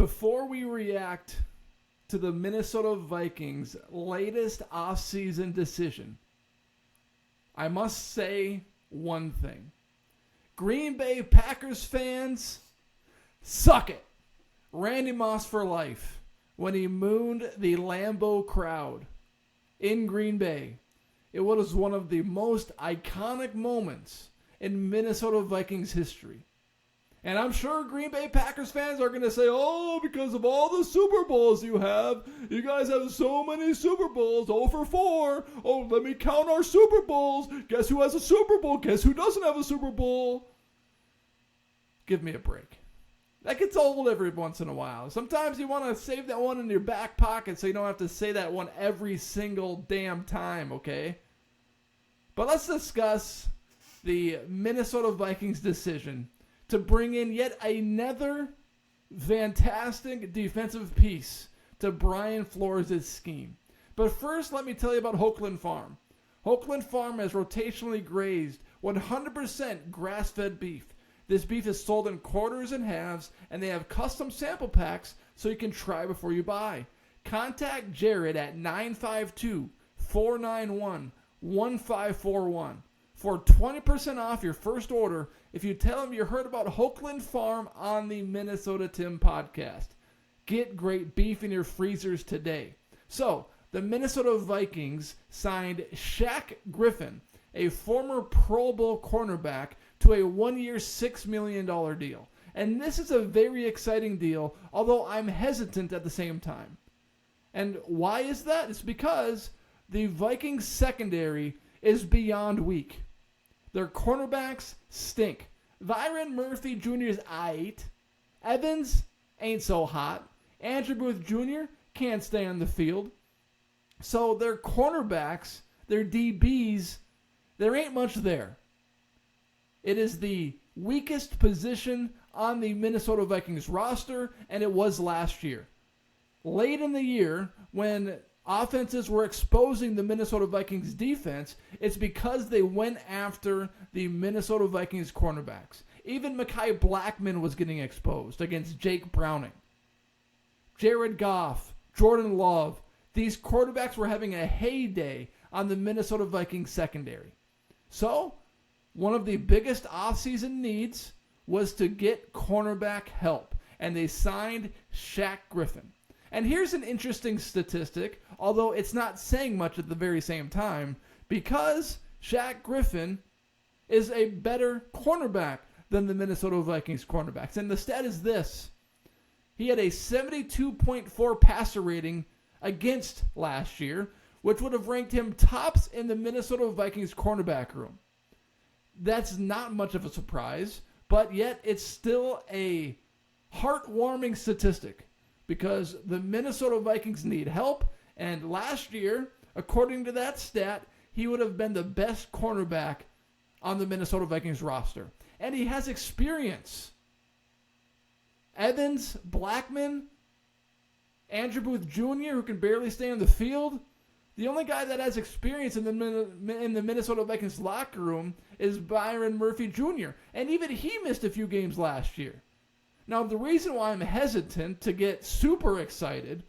Before we react to the Minnesota Vikings' latest offseason decision, I must say one thing. Green Bay Packers fans, suck it. Randy Moss for life when he mooned the Lambeau crowd in Green Bay. It was one of the most iconic moments in Minnesota Vikings history. And I'm sure Green Bay Packers fans are going to say, oh, because of all the Super Bowls you guys have so many Super Bowls, 0 for 4. Oh, let me count our Super Bowls. Guess who has a Super Bowl? Guess who doesn't have a Super Bowl? Give me a break. That gets old every once in a while. Sometimes you want to save that one in your back pocket so you don't have to say that one every single damn time, okay? But let's discuss the Minnesota Vikings decision to bring in yet another fantastic defensive piece to Brian Flores' scheme. But first, let me tell you about Hokeland Farm. Hokeland Farm has rotationally grazed 100% grass-fed beef. This beef is sold in quarters and halves, and they have custom sample packs so you can try before you buy. Contact Jared at 952-491-1541 for 20% off your first order if you tell him you heard about Hokeland Farm on the Minnesota Tim podcast. Get great beef in your freezers today. So, the Minnesota Vikings signed Shaq Griffin, a former Pro Bowl cornerback, to a 1-year, $6 million deal. And this is a very exciting deal, although I'm hesitant at the same time. And why is that? It's because the Vikings secondary is beyond weak. Their cornerbacks stink. Byron Murphy Jr. is aight. Evans ain't so hot. Andrew Booth Jr. can't stay on the field. So their cornerbacks, their DBs, there ain't much there. It is the weakest position on the Minnesota Vikings roster, and it was last year. Late in the year, when offenses were exposing the Minnesota Vikings defense, it's because they went after the Minnesota Vikings cornerbacks. Even Mekhi Blackman was getting exposed against Jake Browning. Jared Goff, Jordan Love, these quarterbacks were having a heyday on the Minnesota Vikings secondary. So, one of the biggest offseason needs was to get cornerback help, and they signed Shaq Griffin. And here's an interesting statistic, although it's not saying much at the very same time, because Shaq Griffin is a better cornerback than the Minnesota Vikings cornerbacks. And the stat is this. He had a 72.4 passer rating against last year, which would have ranked him tops in the Minnesota Vikings cornerback room. That's not much of a surprise, but yet it's still a heartwarming statistic because the Minnesota Vikings need help, and last year, according to that stat, he would have been the best cornerback on the Minnesota Vikings roster. And he has experience. Evans, Blackman, Andrew Booth Jr., who can barely stay on the field. The only guy that has experience in the Minnesota Vikings locker room is Byron Murphy Jr., and even he missed a few games last year. Now, the reason why I'm hesitant to get super excited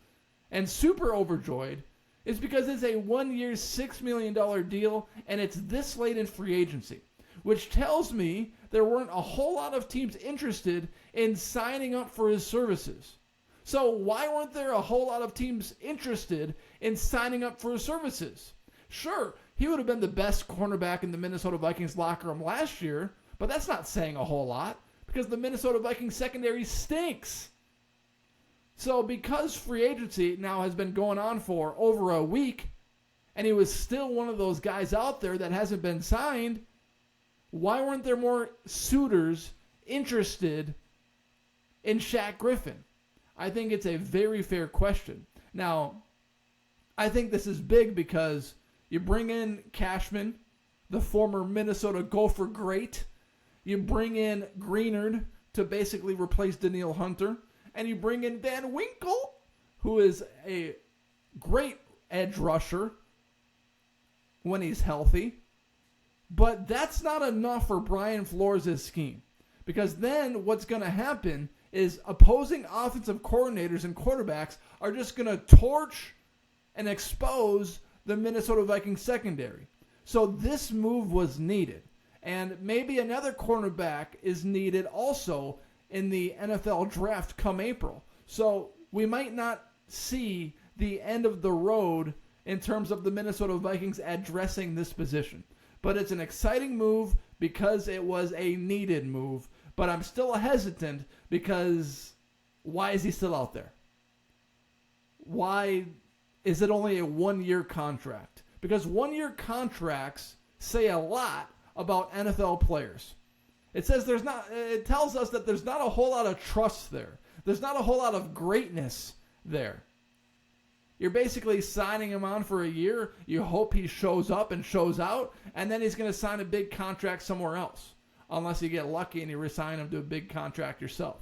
and super overjoyed is because it's a 1-year, $6 million deal, and it's this late in free agency, which tells me there weren't a whole lot of teams interested in signing up for his services. So why weren't there a whole lot of teams interested in signing up for his services? Sure, he would have been the best cornerback in the Minnesota Vikings locker room last year, but that's not saying a whole lot because the Minnesota Vikings secondary stinks. So because free agency now has been going on for over a week, and he was still one of those guys out there that hasn't been signed, why weren't there more suitors interested in Shaq Griffin? I think it's a very fair question. Now, I think this is big because you bring in Cashman, the former Minnesota Gopher great. You bring in Greenard to basically replace Danielle Hunter. And you bring in Van Winkle, who is a great edge rusher when he's healthy. But that's not enough for Brian Flores' scheme. Because then what's going to happen is opposing offensive coordinators and quarterbacks are just going to torch and expose the Minnesota Vikings secondary. So this move was needed. And maybe another cornerback is needed also in the NFL draft come April. So we might not see the end of the road in terms of the Minnesota Vikings addressing this position. But it's an exciting move because it was a needed move. But I'm still hesitant because why is he still out there? Why is it only a 1-year contract? Because 1-year contracts say a lot about NFL players. It tells us that there's not a whole lot of trust there. There's not a whole lot of greatness there. You're basically signing him on for a year. You hope he shows up and shows out, and then he's going to sign a big contract somewhere else, unless you get lucky and you resign him to a big contract yourself.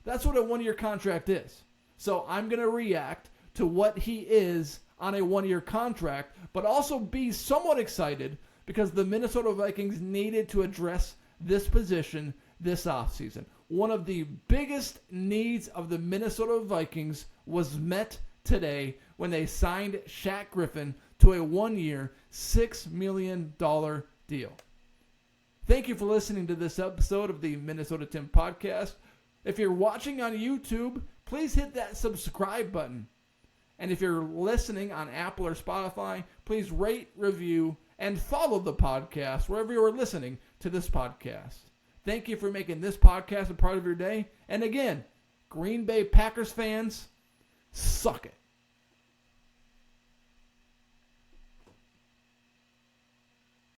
That's what a 1-year contract is. So I'm going to react to what he is on a 1-year contract, but also be somewhat excited because the Minnesota Vikings needed to address this position this offseason. One of the biggest needs of the Minnesota Vikings was met today when they signed Shaq Griffin to a 1-year, $6 million deal. Thank you for listening to this episode of the Minnesota Tim Podcast. If you're watching on YouTube, please hit that subscribe button. And if you're listening on Apple or Spotify, please rate, review, and follow the podcast wherever you are listening to this podcast. Thank you for making this podcast a part of your day. And again, Green Bay Packers fans, suck it.